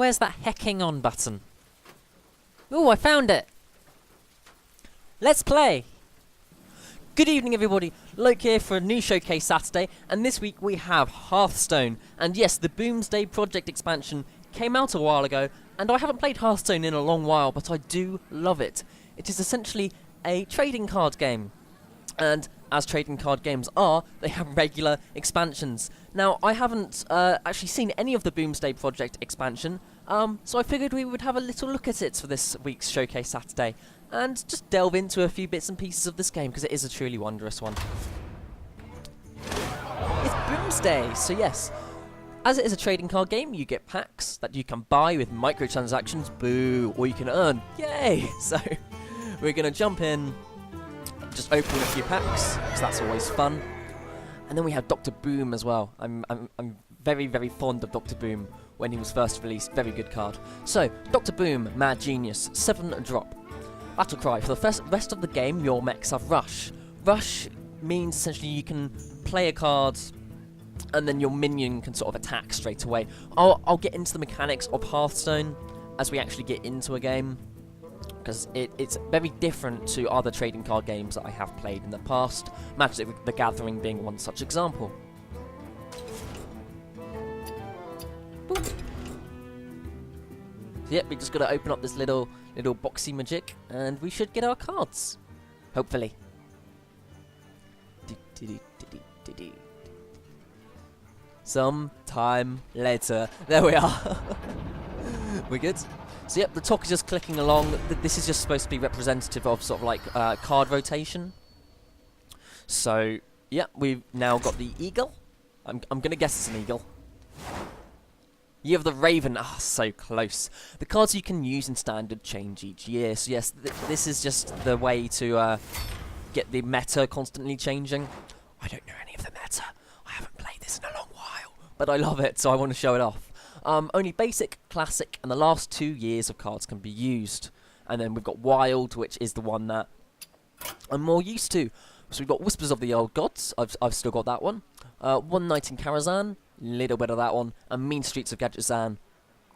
Where's that hecking on button? Ooh, I found it! Let's play! Good evening everybody, Luke here for a new Showcase Saturday, and this week we have Hearthstone. And yes, the Boomsday Project expansion came out a while ago, and I haven't played Hearthstone in a long while, but I do love it. It is essentially a trading card game. And as trading card games are, they have regular expansions. Now, I haven't actually seen any of the Boomsday Project expansion, so I figured we would have a little look at it for this week's Showcase Saturday, and just delve into a few bits and pieces of this game, because it is a truly wondrous one. It's Boomsday, so yes, as it is a trading card game, you get packs that you can buy with microtransactions, boo, or you can earn, yay! So, we're going to jump in, just open a few packs, because that's always fun. And then we have Dr. Boom as well. I'm very, very fond of Dr. Boom when he was first released. Very good card. So, Dr. Boom, Mad Genius, 7 drop. Battle Cry. For the rest of the game, your mechs have Rush. Rush means essentially you can play a card and then your minion can sort of attack straight away. I'll get into the mechanics of Hearthstone as we actually get into a game, because it's very different to other trading card games that I have played in the past, Magic the Gathering being one such example. Boop. So yep, we just got to open up this little boxy magic, and we should get our cards, hopefully. Some time later, there we are. We're good. So yep, the talk is just clicking along. This is just supposed to be representative of sort of like card rotation. So yeah, we've now got the eagle. I'm gonna guess it's an eagle. You have the raven. Ah, so close. The cards you can use in standard change each year. So yes, this is just the way to get the meta constantly changing. I don't know any of the meta. I haven't played this in a long while, but I love it, so I want to show it off. Only basic, classic, and the last 2 years of cards can be used. And then we've got wild, which is the one that I'm more used to. So we've got Whispers of the Old Gods. I've still got that one. One Night in Karazhan, little bit of that one. And Mean Streets of Gadgetzan.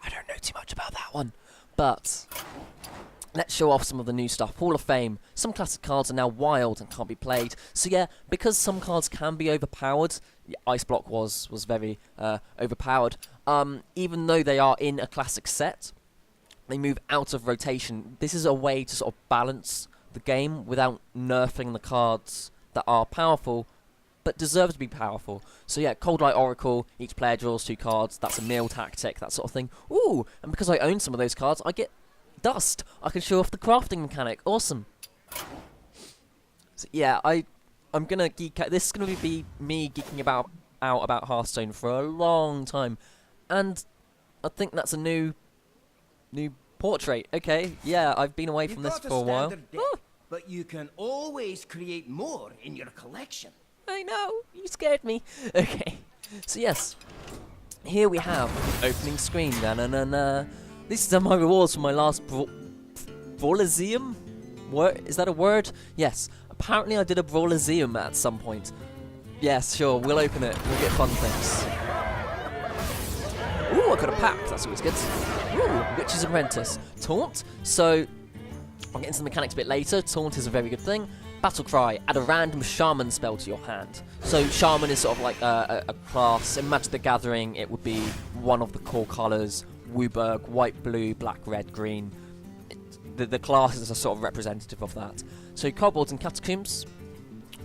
I don't know too much about that one, but let's show off some of the new stuff. Hall of Fame. Some classic cards are now wild and can't be played. So yeah, because some cards can be overpowered, Ice Block was very overpowered. Even though they are in a classic set, they move out of rotation. This is a way to sort of balance the game without nerfing the cards that are powerful, but deserve to be powerful. So yeah, Cold Light Oracle, each player draws 2 cards, that's a meal tactic, that sort of thing. Ooh, and because I own some of those cards, I get dust. I can show off the crafting mechanic, awesome. So yeah, I'm gonna geek out. This is gonna be me geeking out about Hearthstone for a long time. And I think that's a new portrait. Okay, yeah, I've been away from this for a while. But you can always create more in your collection. I know, you scared me. Okay, so yes, here we have opening screen. Na-na-na-na. These are my rewards for my last Brawliseum? Is that a word? Yes, apparently I did a Brawliseum at some point. Yes, sure, we'll open it. We'll get fun things. Ooh, I got a pack. That's always good. Ooh, Witch's Apprentice. Taunt. So, I'll get into the mechanics a bit later. Taunt is a very good thing. Battle Cry. Add a random Shaman spell to your hand. So, Shaman is sort of like a class. In Magic the Gathering, it would be one of the core colours. Wooburg, white, blue, black, red, green. The classes are sort of representative of that. So, Kobolds and Catacombs.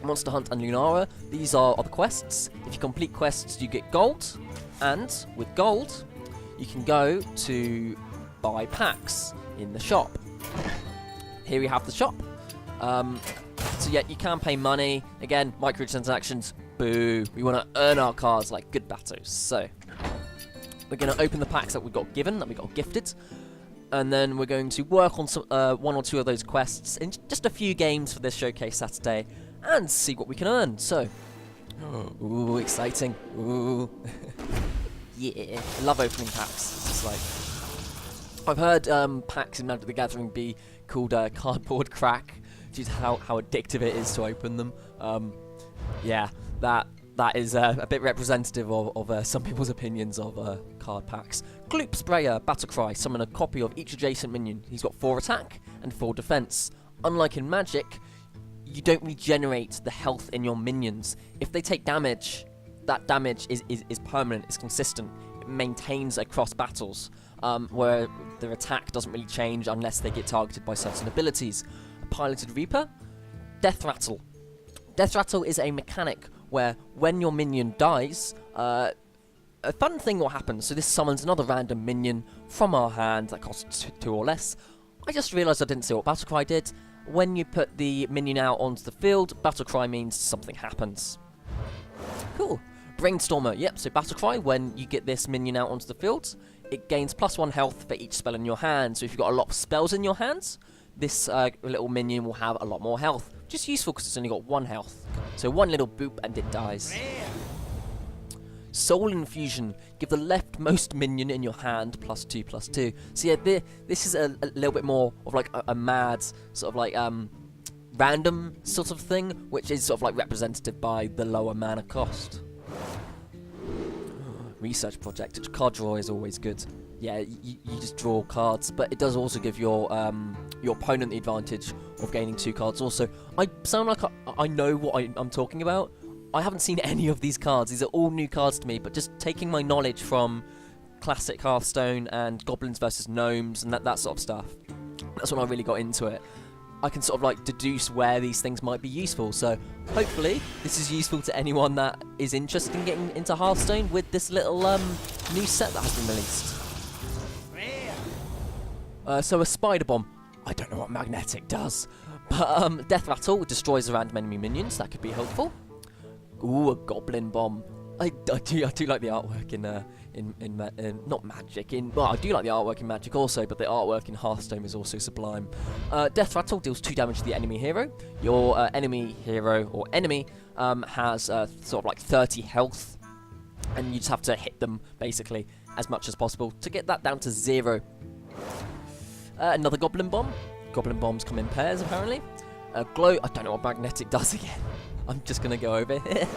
Monster Hunt and Lunara, these are the quests. If you complete quests, you get gold, and with gold, you can go to buy packs in the shop. Here we have the shop. So yeah, you can pay money. Again, microtransactions, boo. We want to earn our cards like good batos. So, we're going to open the packs that we got given, that we got gifted, and then we're going to work on some, 1 or 2 of those quests in just a few games for this Showcase Saturday, and see what we can earn. So, ooh, exciting. Ooh. Yeah, I love opening packs. It's just like, I've heard packs in Magic the Gathering be called cardboard crack, due to how addictive it is to open them. Yeah, that is a bit representative of some people's opinions of card packs. Gloop Sprayer, Battle Cry, summon a copy of each adjacent minion. He's got 4 attack and 4 defense. Unlike in Magic, you don't regenerate the health in your minions. If they take damage, that damage is permanent, it's consistent. It maintains across battles, where their attack doesn't really change unless they get targeted by certain abilities. A Piloted Reaper, Death Rattle. Death Rattle is a mechanic where when your minion dies, a fun thing will happen. So this summons another random minion from our hand that costs 2 or less. I just realised I didn't see what Battle Cry did. When you put the minion out onto the field, Battle Cry means something happens. Cool. Brainstormer, yep, so Battle Cry, when you get this minion out onto the field, it gains +1 health for each spell in your hand. So if you've got a lot of spells in your hands, this little minion will have a lot more health, which is useful because it's only got 1 health. So 1 little boop and it dies. Soul Infusion, give the leftmost minion in your hand +2/+2. So yeah, this is a little bit more of like a mad, sort of like random sort of thing, which is sort of like representative by the lower mana cost. Research project, card draw is always good. Yeah, you just draw cards, but it does also give your opponent the advantage of gaining 2 cards. Also, I sound like I know what I'm talking about. I haven't seen any of these cards. These are all new cards to me, but just taking my knowledge from classic Hearthstone and Goblins versus Gnomes and that sort of stuff, that's when I really got into it. I can sort of like deduce where these things might be useful, so hopefully this is useful to anyone that is interested in getting into Hearthstone with this little new set that has been released. So a Spider Bomb. I don't know what Magnetic does, but Death Rattle destroys the random enemy minions. That could be helpful. Ooh, a Goblin Bomb. I do like the artwork in not Magic. Well, I do like the artwork in Magic also, but the artwork in Hearthstone is also sublime. Death Rattle deals 2 damage to the enemy hero. Your enemy hero or enemy has sort of like 30 health, and you just have to hit them basically as much as possible to get that down to 0. Another Goblin Bomb. Goblin Bombs come in pairs apparently. Glow. I don't know what Magnetic does again. I'm just gonna go over here.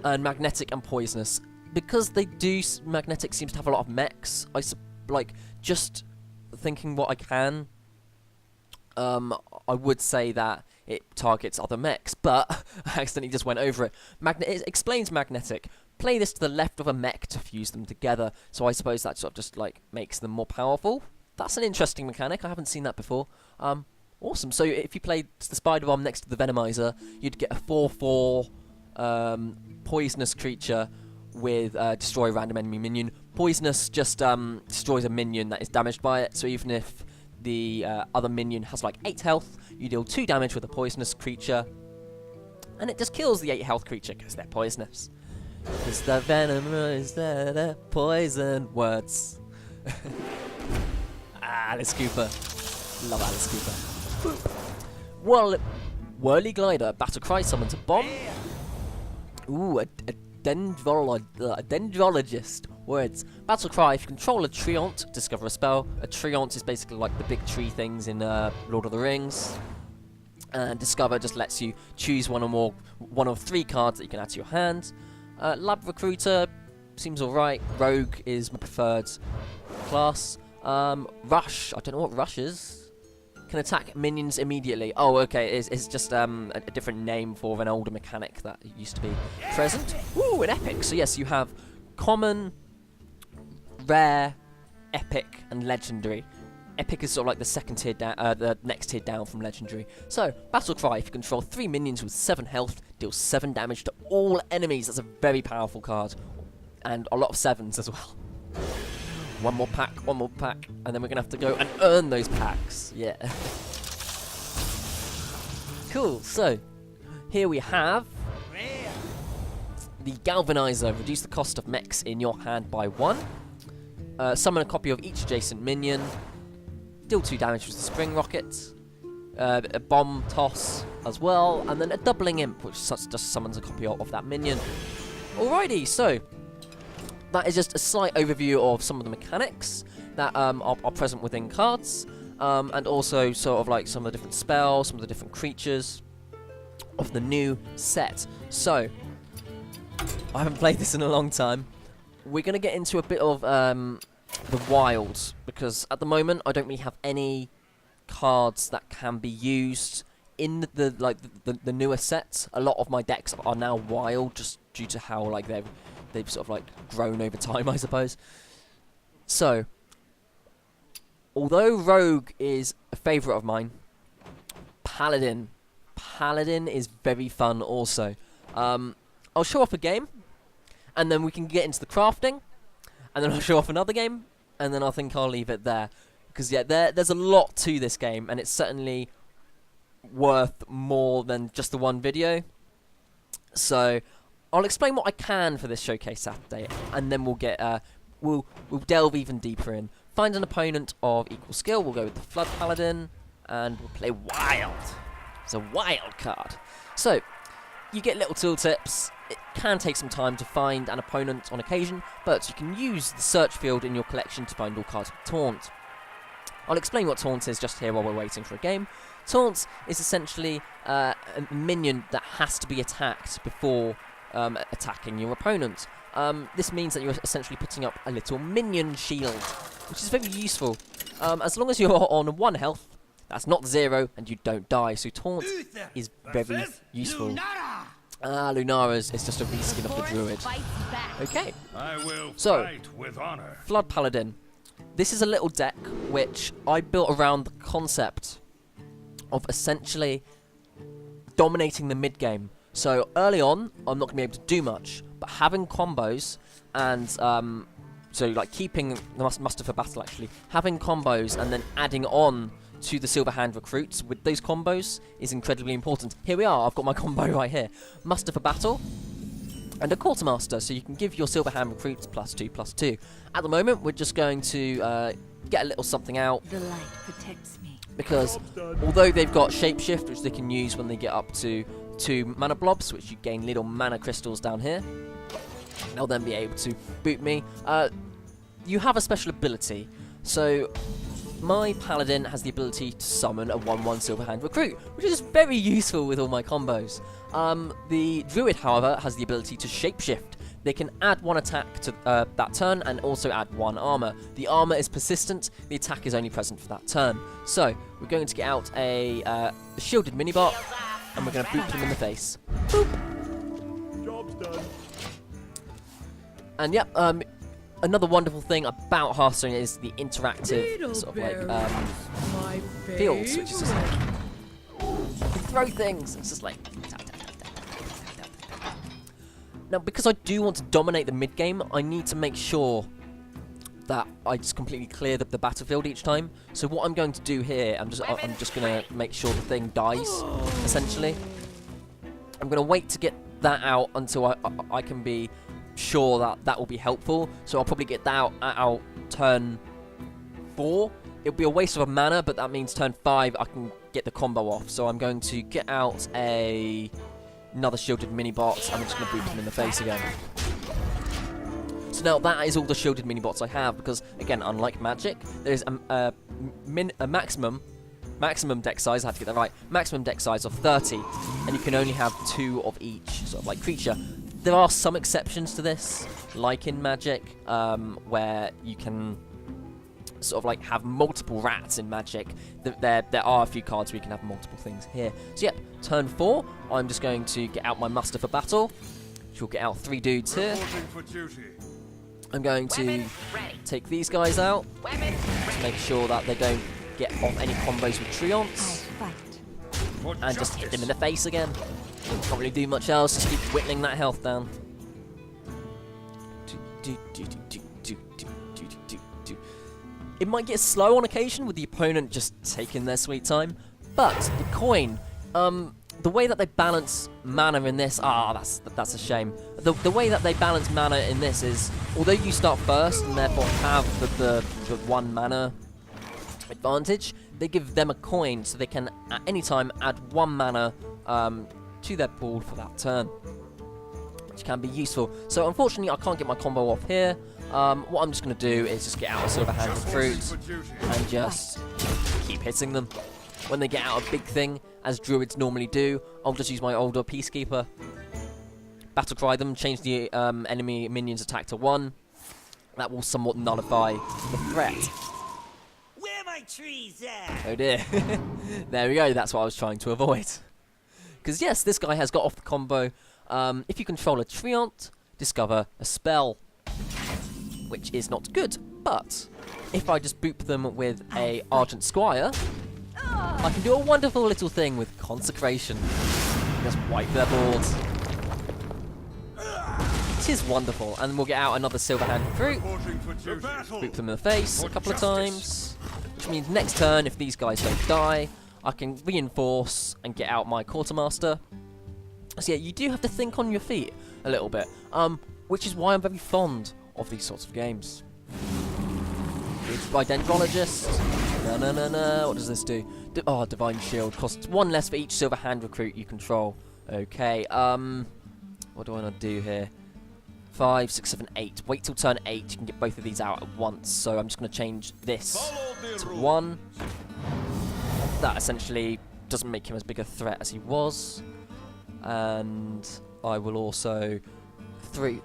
And Magnetic and Poisonous. Because they do, Magnetic seems to have a lot of mechs. Like, just thinking what I can, I would say that it targets other mechs, but I accidentally just went over it. It explains Magnetic. Play this to the left of a mech to fuse them together. So I suppose that sort of just, like, makes them more powerful. That's an interesting mechanic. I haven't seen that before. Awesome. So if you played the Spider Bomb next to the Venomizer, you'd get a 4/4 poisonous creature with destroy random enemy minion. Poisonous just destroys a minion that is damaged by it. So even if the other minion has like 8 health, you deal 2 damage with a poisonous creature, and it just kills the 8 health creature because they're poisonous. Because the venom is the poison words. Alice Cooper. Love Alice Cooper. Whirly Glider. Battle Cry summons a bomb. Ooh, a dendrologist. Words. Battle Cry. If you control a treant, discover a spell. A treant is basically like the big tree things in Lord of the Rings. And discover just lets you choose one of 3 cards that you can add to your hand. Lab Recruiter seems alright. Rogue is my preferred class. Rush. I don't know what Rush is. Can attack minions immediately. Oh, okay. It's just a different name for an older mechanic that used to be present. Ooh, an epic. So yes, you have common, rare, epic, and legendary. Epic is sort of like the second tier down, the next tier down from legendary. So Battle Cry. If you control 3 minions with 7 health, deals 7 damage to all enemies. That's a very powerful card, and a lot of 7s as well. One more pack, and then we're going to have to go and earn those packs. Yeah. Cool, so here we have the Galvanizer. Reduce the cost of mechs in your hand by 1. Summon a copy of each adjacent minion. Deal 2 damage with the Spring Rocket. A Bomb Toss as well, and then a Doubling Imp, which just summons a copy of that minion. Alrighty, so that is just a slight overview of some of the mechanics that are present within cards, and also sort of like some of the different spells, some of the different creatures of the new set. So, I haven't played this in a long time. we're going to get into a bit of the wild, because at the moment I don't really have any cards that can be used in the newer sets. A lot of my decks are now wild, just due to how like they've sort of like grown over time, I suppose. So, although Rogue is a favourite of mine, Paladin is very fun also. I'll show off a game, and then we can get into the crafting, and then I'll show off another game, and then I think I'll leave it there. Because yeah, there's a lot to this game, and it's certainly worth more than just the one video. So I'll explain what I can for this showcase Saturday, and then we'll get we'll delve even deeper in. Find an opponent of equal skill. We'll go with the Flood Paladin, and we'll play Wild. It's a wild card. So you get little tooltips. It can take some time to find an opponent on occasion, but you can use the search field in your collection to find all cards with Taunt. I'll explain what Taunt is just here while we're waiting for a game. Taunt is essentially a minion that has to be attacked before attacking your opponent. This means that you're essentially putting up a little minion shield, which is very useful. As long as you're on 1 health, that's not 0, and you don't die. So Taunt is very useful. Lunara is just a reskin of the Druid. Okay, so Flood Paladin. This is a little deck which I built around the concept of essentially dominating the mid game. So early on, I'm not going to be able to do much, but having combos and so like keeping the muster for battle, actually having combos and then adding on to the Silver Hand recruits with those combos is incredibly important. Here we are, I've got my combo right here. Muster for battle and a Quartermaster, so you can give your Silver Hand recruits +2/+2. At the moment, we're just going to get a little something out. The light protects me. Because although they've got Shapeshift, which they can use when they get up to 2 mana blobs, which you gain little mana crystals down here, they'll then be able to boot me. You have a special ability, so my Paladin has the ability to summon a 1/1 Silver Hand recruit, which is very useful with all my combos. The Druid, however, has the ability to Shapeshift. They can add 1 attack to that turn and also add 1 armor. The armor is persistent, the attack is only present for that turn. So, we're going to get out a shielded minibot, and we're going to boot them in the face. Boop. Job's done. And yep, another wonderful thing about Hearthstone is the interactive sort of like fields, which is just like you can throw things. It's just like now, because I do want to dominate the mid game, I need to make sure that I just completely clear the battlefield each time. So what I'm going to do here, I'm just going to make sure the thing dies. Essentially, I'm going to wait to get that out until I can be sure that will be helpful. So I'll probably get that out turn 4. It'll be a waste of a mana, but that means turn 5 I can get the combo off. So I'm going to get out another shielded mini-bots. I'm just going to boot them in the face again. So now that is all the shielded mini-bots I have, because again, unlike Magic, there's a maximum deck size, I have to get that right, maximum deck size of 30, and you can only have 2 of each sort of like creature. There are some exceptions to this, like in Magic, where you can sort of like have multiple rats in Magic. There are a few cards where you can have multiple things here. So yep, turn 4, I'm just going to get out my muster for battle, which will get out 3 dudes here. I'm going to take these guys out to make sure that they don't get off any combos with Treants, and just hit them in the face again. Can't really do much else, just keep whittling that health down. It might get slow on occasion with the opponent just taking their sweet time, but the coin, the way that they balance mana in this, that's a shame. The way that they balance mana in this is, although you start first and therefore have the 1 mana advantage, they give them a coin so they can at any time add 1 mana to their pool for that turn, which can be useful. So unfortunately I can't get my combo off here. What I'm just going to do is just get out a Silver Hand recruit and just keep hitting them. When they get out a big thing, as Druids normally do, I'll just use my older Peacekeeper, Battlecry them, change the enemy minion's attack to 1, that will somewhat nullify the threat. Where my trees at? Oh dear. There we go, that's what I was trying to avoid. Because yes, this guy has got off the combo. If you control a treant, discover a spell. Which is not good, but if I just boop them with a Argent Squire, I can do a wonderful little thing with Consecration. Just wipe their board. It is wonderful, and we'll get out another Silver-Hand Recruit. Boop them in the face a couple of times, which means next turn, if these guys don't die, I can reinforce and get out my Quartermaster. So yeah, you do have to think on your feet a little bit, which is why I'm very fond of these sorts of games. It's by Dendrologist. No. What does this do? Divine Shield. Costs 1 less for each Silver-Hand Recruit you control. Okay, what do I want to do here? 5, 6, 7, 8. Wait till turn 8. You can get both of these out at once. So I'm just going to change this to 1. That essentially doesn't make him as big a threat as he was. And I will also 3,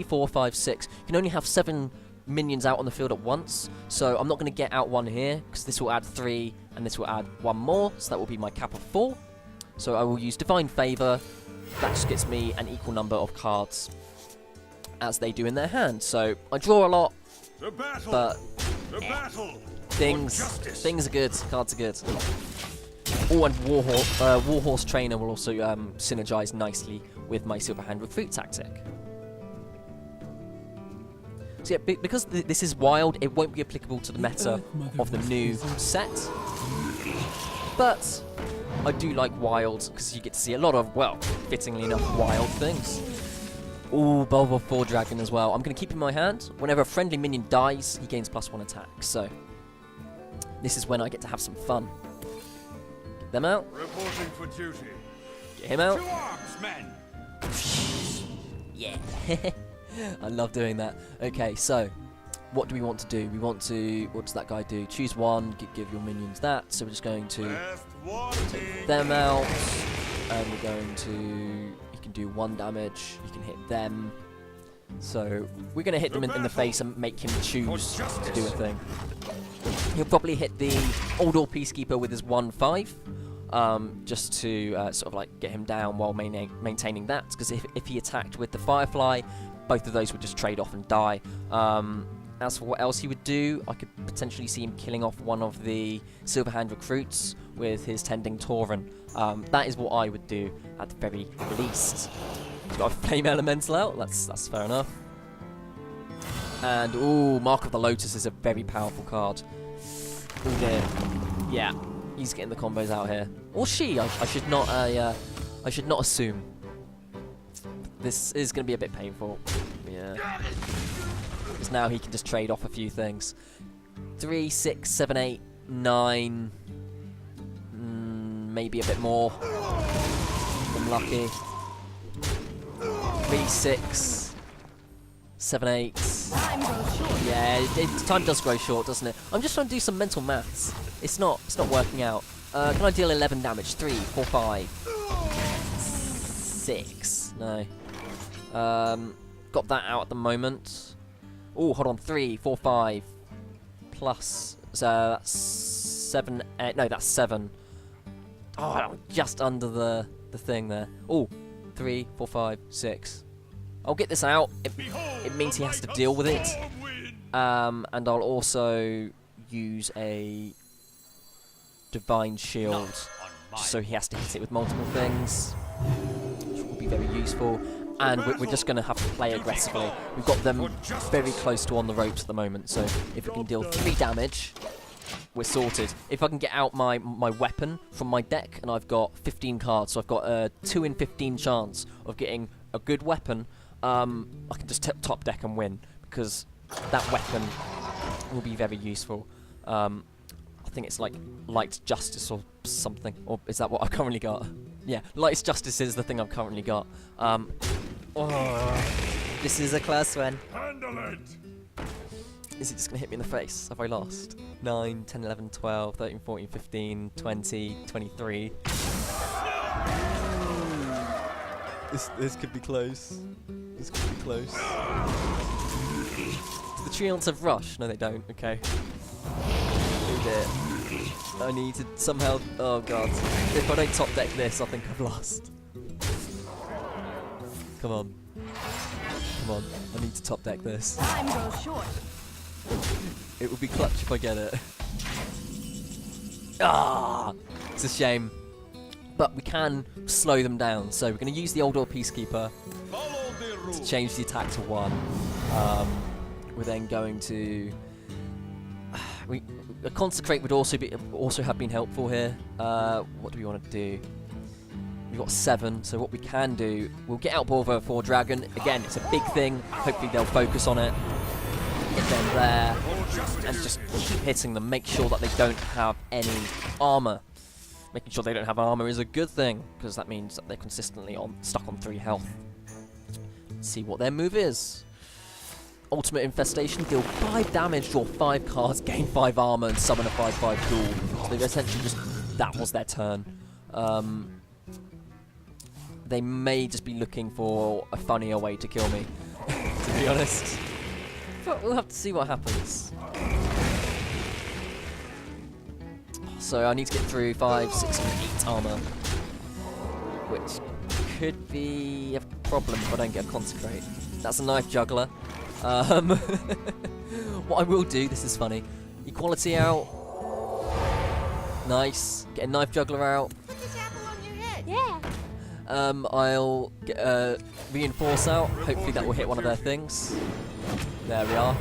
4, 5, 6. You can only have 7 minions out on the field at once. So I'm not going to get out 1 here because this will add 3 and this will add 1 more. So that will be my cap of 4. So I will use Divine Favor. That just gets me an equal number of cards as they do in their hand. So I draw a lot, but things are good. Cards are good. Oh, and Warhorse Trainer will also synergize nicely with my Silver-Hand Recruit tactic. So yeah, because this is wild, it won't be applicable to the meta of the new set. But I do like wild because you get to see a lot of, well, fittingly enough, wild things. Ooh, Bulba 4 Dragon as well. I'm going to keep in my hand. Whenever a friendly minion dies, he gains +1 attack. So this is when I get to have some fun. Get them out. Reporting for duty. Get him out. To arms, men. Yeah. I love doing that. Okay, so what do we want to do? We want to, what does that guy do? Choose one, give your minions that. So we're just going to take them out, and we're going to, you can do 1 damage, you can hit them. So we're going to hit them in the face and make him choose to do a thing. He'll probably hit the Oldor Peacekeeper with his 1/5, just to sort of like get him down while maintaining that, because if he attacked with the Firefly, both of those would just trade off and die. As for what else he would do, I could potentially see him killing off one of the Silver-Hand Recruits with his Tending Tauren. That is what I would do at the very least. He's got a Flame Elemental out, that's fair enough. And, ooh, Mark of the Lotus is a very powerful card. Oh dear. Yeah, he's getting the combos out here. Or she, I should not assume. This is going to be a bit painful. Yeah. Because now he can just trade off a few things. 3, 6, 7, 8, 9. Maybe a bit more. If I'm lucky. 3, 6, 7, 8. Yeah, time does grow short, doesn't it? I'm just trying to do some mental maths. It's not working out. Can I deal 11 damage? 3, 4, 5, 6. No. Got that out at the moment. Oh, hold on. 3, 4, 5 plus. So that's 7. No, that's 7. Oh, just under the thing there. Oh, 3, 4, 5, 6. I'll get this out. It means he has to deal with it. And I'll also use a Divine Shield, just so he has to hit it with multiple things, which will be very useful. And we're just going to have to play aggressively. We've got them very close to on the ropes at the moment, so if we can deal 3 damage, we're sorted. If I can get out my weapon from my deck, and I've got 15 cards, so I've got a 2 in 15 chance of getting a good weapon, I can just top deck and win, because that weapon will be very useful. I think it's like Light Justice or something, or is that what I've currently got? Yeah, Light Justice is the thing I've currently got. This is a close one. Handle it. Is it just going to hit me in the face? Have I lost? 9, 10, 11, 12, 13, 14, 15, 20, 23. This could be close. This could be close. The Treants have rush. No, they don't. Okay. Oh dear. I need to somehow... Oh god. If I don't top deck this, I think I've lost. Come on. Come on. I need to top deck this. Time goes short. It would be clutch if I get it. Ah! It's a shame. But we can slow them down. So we're going to use the Old World Peacekeeper to change the attack to 1. We're then going to... A Consecrate would also have been helpful here. What do we want to do? We've got 7, so what we can do, we'll get out Borvo for Dragon. Again, it's a big thing. Hopefully they'll focus on it. Get them there. And just keep hitting them. Make sure that they don't have any armor. Making sure they don't have armor is a good thing, because that means that they're consistently stuck on 3 health. Let's see what their move is. Ultimate Infestation, deal 5 damage, draw 5 cards, gain 5 armor, and summon a 5/5 ghoul. So they've essentially just... That was their turn. They may just be looking for a funnier way to kill me, to be honest. But we'll have to see what happens. So I need to get through 5, 6, and 8 armor, which could be a problem if I don't get a Consecrate. That's a Knife Juggler. What I will do, this is funny, Equality out. Nice. Get a Knife Juggler out. Put this apple on your head. Yeah. I'll get Reinforce out. Hopefully that will hit one of their things. There we are.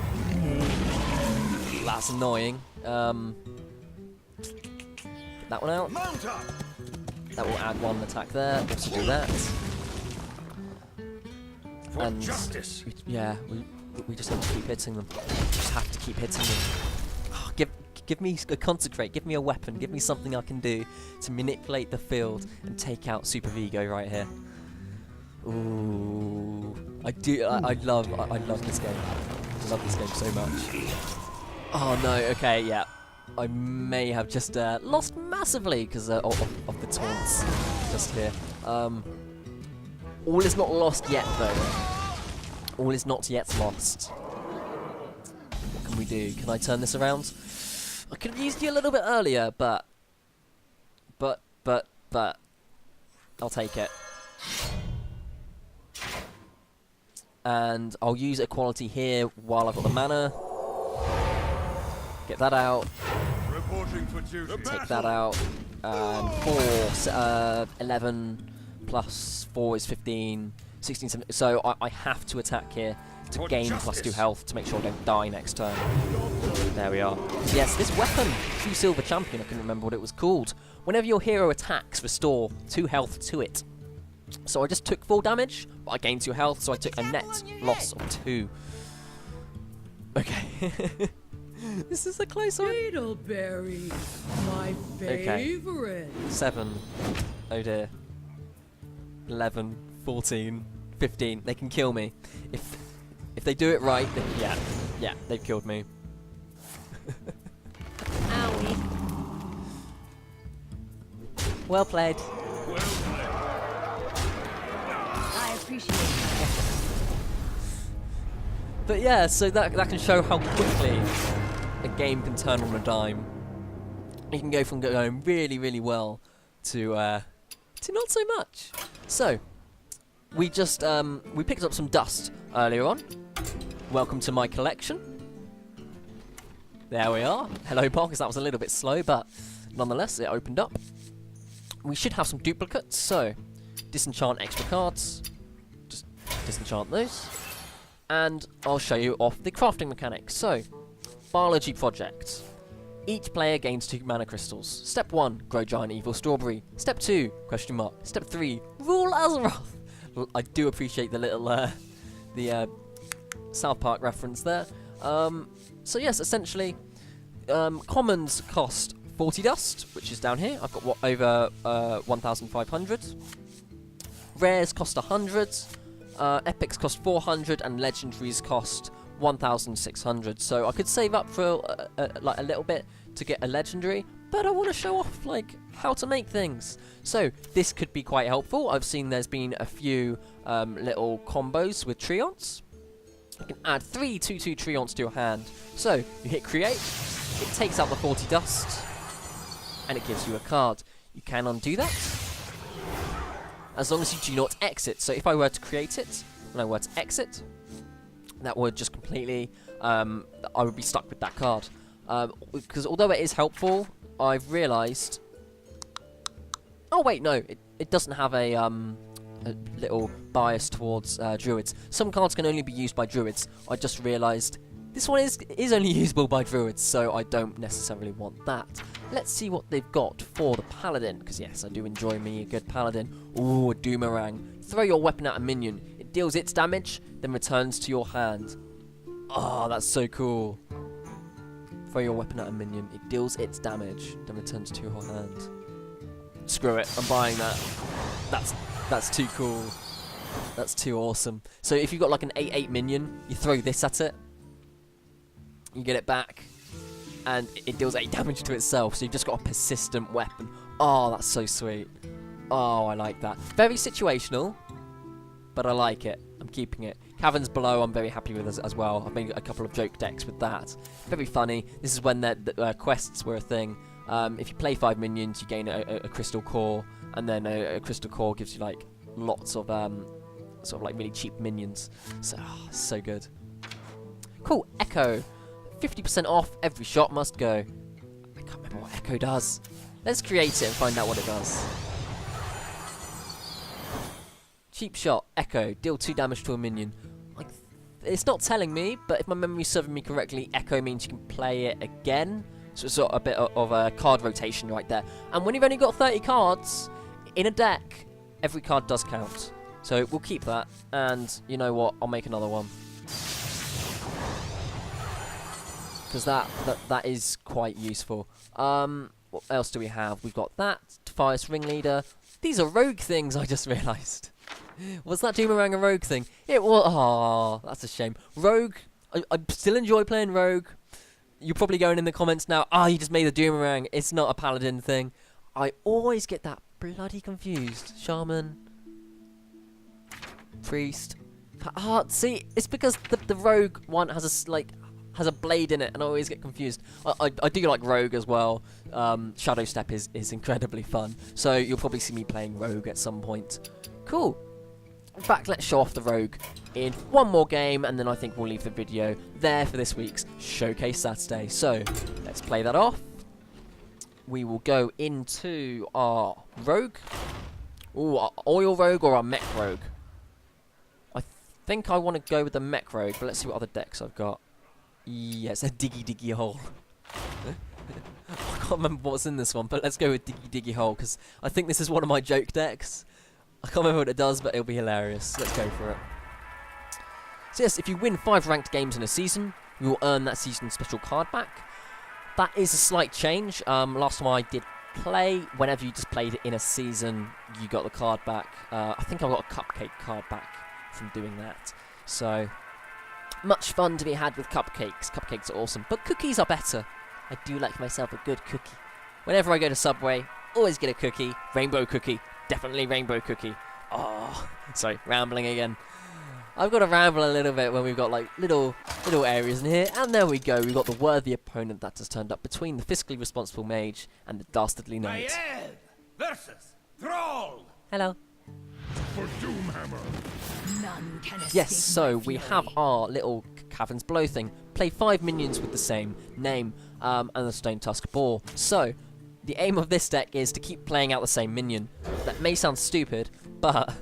That's annoying. Get that one out. That will add 1 attack there. Also do that. And we just have to keep hitting them. Just have to keep hitting them. Oh, give me a Consecrate. Give me a weapon. Give me something I can do to manipulate the field and take out Super Vigo right here. Ooh, I love this game. I love this game so much. Oh no. Okay, yeah. I may have just lost massively because of the taunts just here. All is not lost yet, though. All is not yet lost. What can we do? Can I turn this around? I could have used you a little bit earlier, but I'll take it. And I'll use Equality here while I've got the mana. Get that out. Take that out. And 4, 11 plus 4 is 15, 16, 17. So I have to attack here to gain +2 health to make sure I don't die next turn. There we are. Yes, this weapon, True Silver Champion, I couldn't remember what it was called. Whenever your hero attacks, restore 2 health to it. So I just took 4 damage, but I gained 2 health, so I took a net loss of 2. Okay. This is a close one. Beetleberry, my favorite. 7. Oh dear. 11, 14, 15. They can kill me. If they do it right, then yeah, they've killed me. Owie. Well played. I appreciate it. But yeah, so that can show how quickly a game can turn on a dime. You can go from going really, really well to not so much. So we just we picked up some dust earlier on. Welcome to my collection. There we are. Hello, Parkers. That was a little bit slow, but nonetheless, it opened up. We should have some duplicates, so disenchant extra cards. Just disenchant those. And I'll show you off the crafting mechanics. So, biology project. Each player gains 2 mana crystals. Step 1, grow giant evil strawberry. Step 2, question mark. Step 3, rule Azeroth. I do appreciate the little South Park reference there. So yes, essentially, commons cost 40 dust, which is down here. I've got over 1,500. Rares cost 100. Epics cost 400, and legendaries cost 1,600. So I could save up for like a little bit to get a legendary, but I want to show off like how to make things. So this could be quite helpful. I've seen there's been a few little combos with Treants. you can add 3 2/2 treants to your hand. So you hit create, it takes out the 40 dust, and it gives you a card. You can undo that, as long as you do not exit. So if I were to create it, and I were to exit, that would just completely, I would be stuck with that card. Because although it is helpful, I've realised... Oh wait, no, it doesn't have a little bias towards druids. Some cards can only be used by druids. I just realised this one is only usable by druids, so I don't necessarily want that. Let's see what they've got for the paladin, because yes, I do enjoy me a good paladin. Ooh, a doomerang. Throw your weapon at a minion. It deals its damage, then returns to your hand. Oh, that's so cool. Throw your weapon at a minion. It deals its damage, then returns to your hand. Screw it, I'm buying that. That's too cool. That's too awesome. So if you've got like an 8/8 minion, you throw this at it, you get it back, and it deals 8 damage to itself, so you've just got a persistent weapon. Oh, that's so sweet. Oh, I like that. Very situational, but I like it. I'm keeping it. Caverns Below I'm very happy with as well. I've made a couple of joke decks with that. Very funny. This is when the quests were a thing. If you play 5 minions, you gain a crystal core, and then a crystal core gives you like lots of sort of like really cheap minions. So, so good. Cool. Echo. 50% off, every shot must go. I can't remember what Echo does. Let's create it and find out what it does. Cheap shot, Echo, deal 2 damage to a minion. It's not telling me, but if my memory's serving me correctly, Echo means you can play it again. So it's sort of a bit of a card rotation right there. And when you've only got 30 cards in a deck, every card does count. So we'll keep that, and you know what, I'll make another one. Because that is quite useful. What else do we have? We've got that, Defias Ringleader. These are rogue things, I just realised. Was that Doomerang a rogue thing? It was. Oh, that's a shame. Rogue, I still enjoy playing Rogue. You're probably going in the comments now, you just made a Doomerang. It's not a Paladin thing. I always get that bloody confused. Shaman. Priest. See, it's because the Rogue one has a blade in it, and I always get confused. I do like Rogue as well. Shadow Step is incredibly fun, so you'll probably see me playing Rogue at some point. Cool. In fact, let's show off the Rogue in one more game, and then I think we'll leave the video there for this week's Showcase Saturday. So, let's play that off. We will go into our Rogue. Ooh, our Oil Rogue or our Mech Rogue. I think I want to go with the Mech Rogue, but let's see what other decks I've got. Yes, a Diggy Hole. I can't remember what's in this one, but let's go with Diggy Hole, because I think this is one of my joke decks. I can't remember what it does, but it'll be hilarious. Let's go for it. So yes, if you win 5 ranked games in a season, you will earn that season's special card back. That is a slight change. Last time I did play, whenever you just played it in a season, you got the card back. I think I got a cupcake card back from doing that. So, much fun to be had with cupcakes. Cupcakes are awesome, but cookies are better. I do like myself a good cookie. Whenever I go to Subway, always get a cookie. Rainbow cookie. Definitely rainbow cookie. Oh, sorry, rambling again. I've got to ramble a little bit when we've got like little areas in here. And there we go. We've got the worthy opponent that has turned up between the fiscally responsible mage and the dastardly knight. Maiev versus Thrall. Hello. For Doomhammer. None can escape Yes, so my we fury. have our little Caverns Below thing. Play 5 minions with the same name and the Stone Tusk Boar. So, the aim of this deck is to keep playing out the same minion. That may sound stupid, but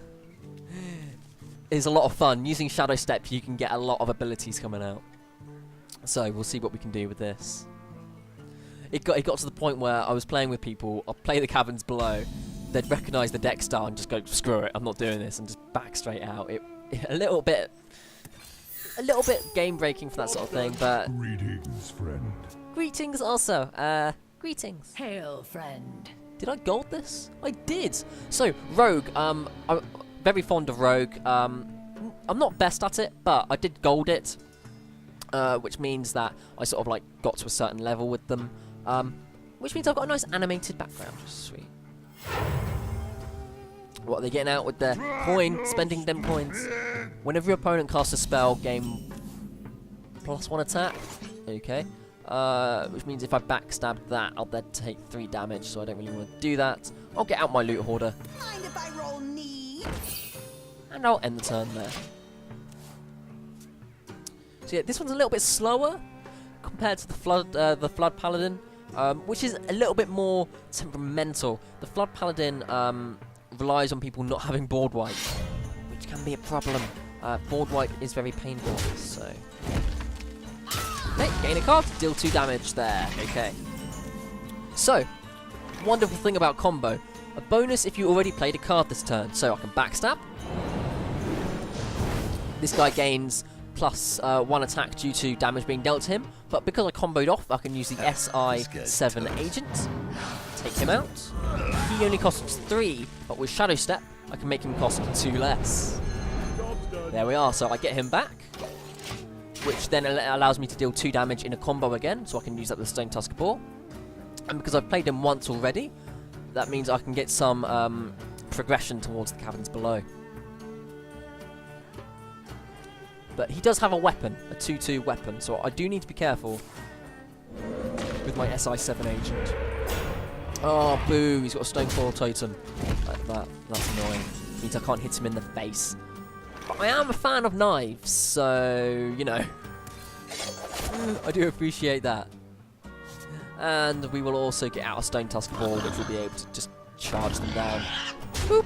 it's a lot of fun. Using Shadow Step, you can get a lot of abilities coming out. So, we'll see what we can do with this. It got to the point where I was playing with people, I'll play the Caverns Below, they'd recognise the deck style and just go, screw it, I'm not doing this, and just back straight out. A little bit game breaking for that sort of thing, but Greetings, friend. greetings also. Greetings. Hail, friend. Did I gold this? I did. So Rogue. I'm very fond of Rogue. I'm not best at it, but I did gold it, which means that I sort of like got to a certain level with them. Which means I've got a nice animated background. Sweet. What are they getting out with their coin? Spending them coins. Whenever your opponent casts a spell, gain +1 attack. Okay. Which means if I backstab that, I'll then take 3 damage, so I don't really want to do that. I'll get out my loot hoarder. Mind if I roll knee? And I'll end the turn there. So yeah, this one's a little bit slower compared to the Flood Paladin, which is a little bit more temperamental. The Flood Paladin relies on people not having board wipe, which can be a problem. Board wipe is very painful, so... Okay, gain a card, deal 2 damage there. Okay. So, wonderful thing about combo. A bonus if you already played a card this turn. So I can backstab. This guy gains +1 attack due to damage being dealt to him. But because I comboed off, I can use the SI7 agent. Take him out. He only costs 3, but with Shadow Step, I can make him cost 2 less. There we are, so I get him back, which then allows me to deal 2 damage in a combo again, so I can use that with Stone Tusk Boar. And because I've played him once already, that means I can get some progression towards the caverns below. But he does have a weapon, a 2/2 weapon, so I do need to be careful with my SI7 agent. Oh, boo, he's got a Stone Coil Totem. Like that. That's annoying. Means I can't hit him in the face. But I am a fan of knives, so, you know. I do appreciate that. And we will also get out a Stone Tusk Ball, which will be able to just charge them down. Boop!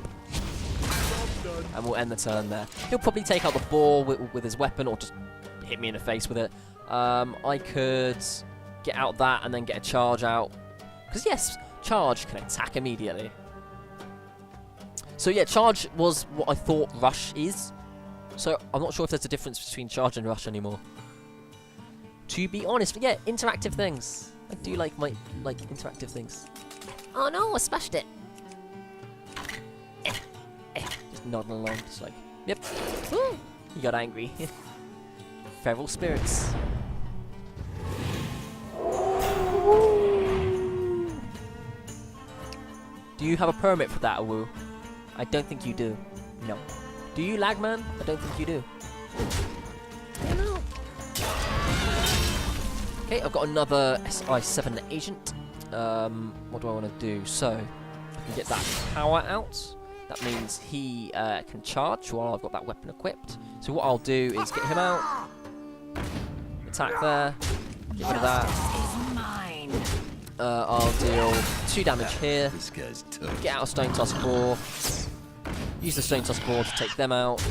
And we'll end the turn there. He'll probably take out the ball with his weapon, or just hit me in the face with it. I could get out that and then get a charge out. Because yes, charge can attack immediately. So yeah, charge was what I thought rush is. So I'm not sure if there's a difference between charge and rush anymore. To be honest, but yeah, interactive things. I do like my interactive things. Oh no, I smashed it. Just nodding along, just like, yep. Ooh, he got angry. Feral spirits. Do you have a permit for that, Awoo? I don't think you do. No. Do you, Lagman? I don't think you do. I don't know. Okay, I've got another SI7 agent. What do I want to do? So, I can get that power out. That means he can charge while I've got that weapon equipped. So what I'll do is get him out. Attack there. Get rid of that. I'll deal 2 damage here. Get out a Stone Tusk Boar. Use the Stone Tusk Boar to take them out.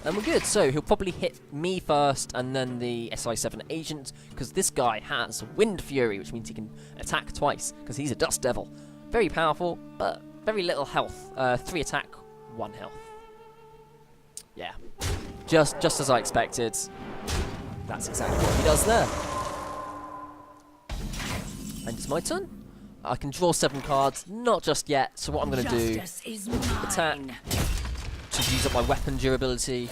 And we're good. So he'll probably hit me first and then the SI7 agent, because this guy has Wind Fury, which means he can attack twice, because he's a Dust Devil. Very powerful, but very little health. 3 attack, 1 health. Yeah. Just as I expected. That's exactly what he does there. And it's my turn. I can draw 7 cards, not just yet, so what I'm going to do, attack, to use up my weapon durability,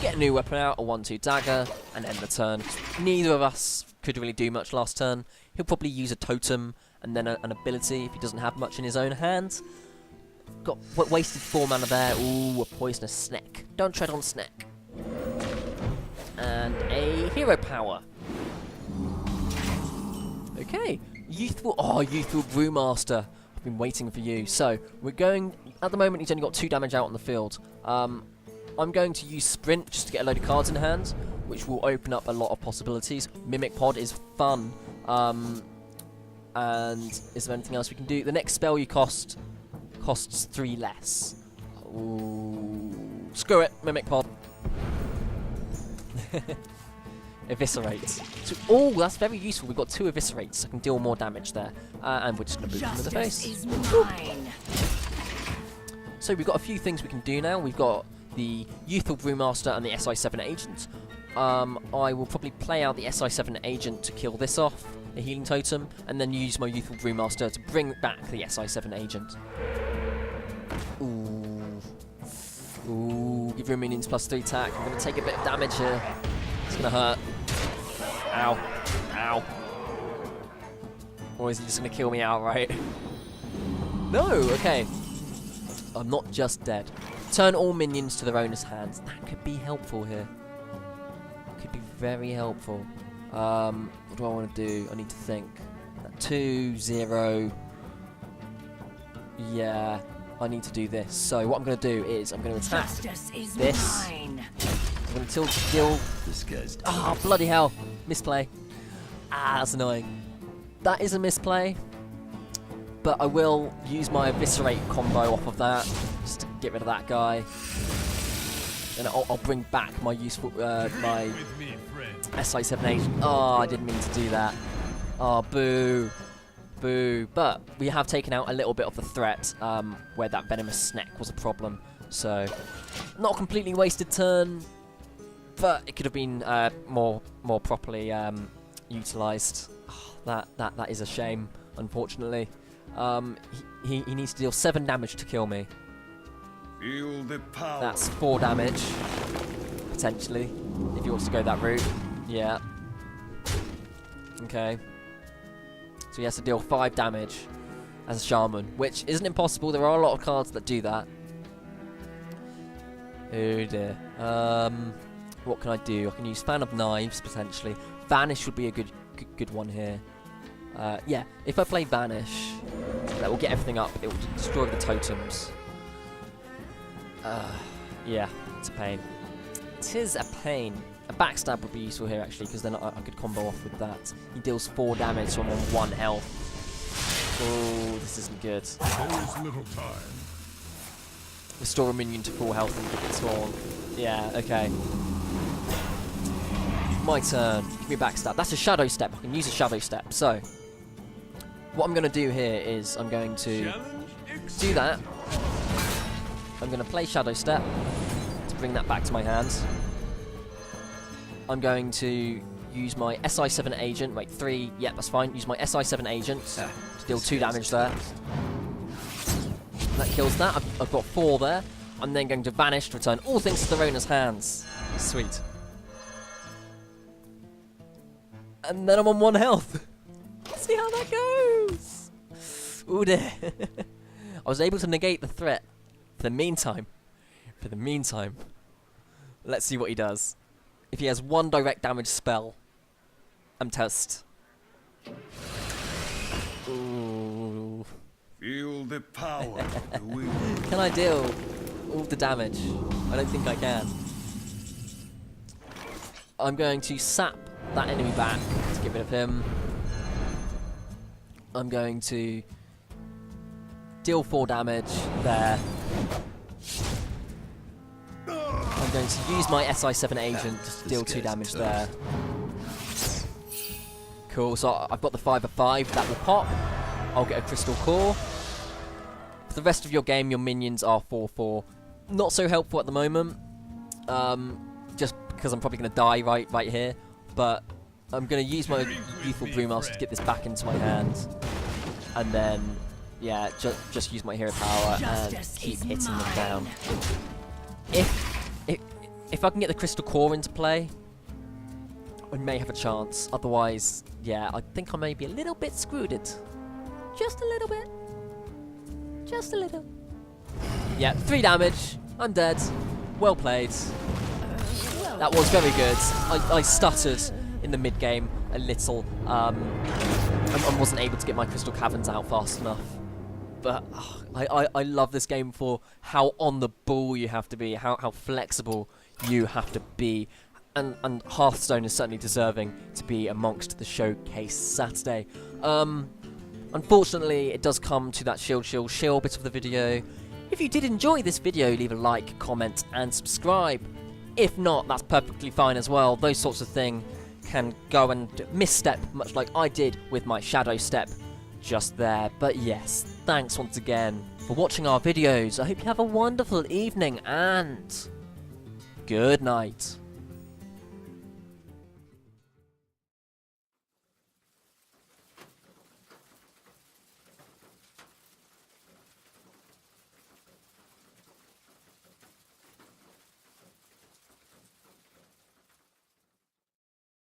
get a new weapon out, a 1/2 dagger, and end the turn. Neither of us could really do much last turn. He'll probably use a totem, and then an ability if he doesn't have much in his own hand. Got wasted 4 mana there. Ooh, a poisonous snake. Don't tread on snake. And a hero power. Okay. Youthful Brewmaster. I've been waiting for you. So, we're going... At the moment, he's only got 2 damage out on the field. I'm going to use Sprint just to get a load of cards in hand, which will open up a lot of possibilities. Mimic Pod is fun. And is there anything else we can do? The next spell you costs 3 less. Ooh. Screw it. Mimic Pod. Eviscerate. So, oh, that's very useful. We've got 2 eviscerates, so I can deal more damage there. And we're just going to boot him in the face. So we've got a few things we can do now. We've got the Youthful Brewmaster and the SI7 agent. I will probably play out the SI7 agent to kill this off, a healing totem, and then use my Youthful Brewmaster to bring back the SI7 agent. Ooh. Ooh, give your minions +3 attack. I'm going to take a bit of damage here. It's going to hurt. Ow. Ow. Or is he just going to kill me outright? No, okay. I'm not just dead. Turn all minions to their owner's hands. That could be helpful here. very helpful. What do I want to do? I need to think. 2, 0. Yeah, I need to do this. So what I'm going to do is I'm going to attack Justice is this. mine. I'm going to deal. Ah, bloody hell! Misplay. Ah, that's annoying. That is a misplay. But I will use my Eviscerate combo off of that, just to get rid of that guy. And I'll bring back my useful, my SI-7H. Oh, I didn't mean to do that. Oh, boo. Boo. But we have taken out a little bit of the threat, where that Venomous Snack was a problem. So, not a completely wasted turn, but it could have been more properly utilised. Oh, that is a shame, unfortunately. He needs to deal 7 damage to kill me. Feel the power. That's 4 damage, potentially, if he wants to go that route. Yeah. Okay. So he has to deal 5 damage as a shaman, which isn't impossible. There are a lot of cards that do that. Oh dear. What can I do? I can use Fan of Knives, potentially. Vanish would be a good one here. Yeah, if I play Vanish, that will get everything up. It will destroy the totems. Yeah, it's a pain. It is a pain. A backstab would be useful here, actually, because then I could combo off with that. He deals 4 damage, so I'm on 1 health. Oh, this isn't good. There's little time. Restore a minion to full health and give it torn. Yeah, okay. My turn. Give me a backstab. That's a shadow step. I can use a shadow step. So, what I'm going to do here is I'm going to do that. I'm going to play shadow step to bring that back to my hands. I'm going to use my SI-7 agent. Wait, 3. Yep, that's fine. Use my SI-7 agent to deal 2 damage there. That kills that. I've got 4 there. I'm then going to vanish to return all things to their owner's hands. Sweet. And then I'm on 1 health. See how that goes. Ooh dear. I was able to negate the threat for the meantime. Let's see what he does. If he has 1 direct damage spell, I'm toast. Ooh. Feel the power of the wind. Can I deal all the damage? I don't think I can. I'm going to sap that enemy back to get rid of him. I'm going to deal 4 damage there. I'm going to use my SI-7 agent just to deal 2 damage there. Cool, so I've got the 5 of 5, that will pop. I'll get a crystal core. For the rest of your game, your minions are 4/4. Not so helpful at the moment, just because I'm probably going to die right here. But I'm going to use my Youthful Brewmaster to get this back into my hands. And then, yeah, just use my hero power and keep hitting them down. If I can get the crystal core into play, I may have a chance. Otherwise, yeah, I think I may be a little bit screwed. Just a little bit. Just a little. Yeah, 3 damage. I'm dead. Well played. That was very good. I stuttered in the mid-game a little. I wasn't able to get my Crystal Caverns out fast enough. But I love this game for how on the ball you have to be, how flexible you have to be. And Hearthstone is certainly deserving to be amongst the showcase Saturday. Unfortunately, it does come to that shield bit of the video. If you did enjoy this video, leave a like, comment, and subscribe. If not, that's perfectly fine as well. Those sorts of things can go and misstep, much like I did with my shadow step just there. But yes, thanks once again for watching our videos. I hope you have a wonderful evening and good night.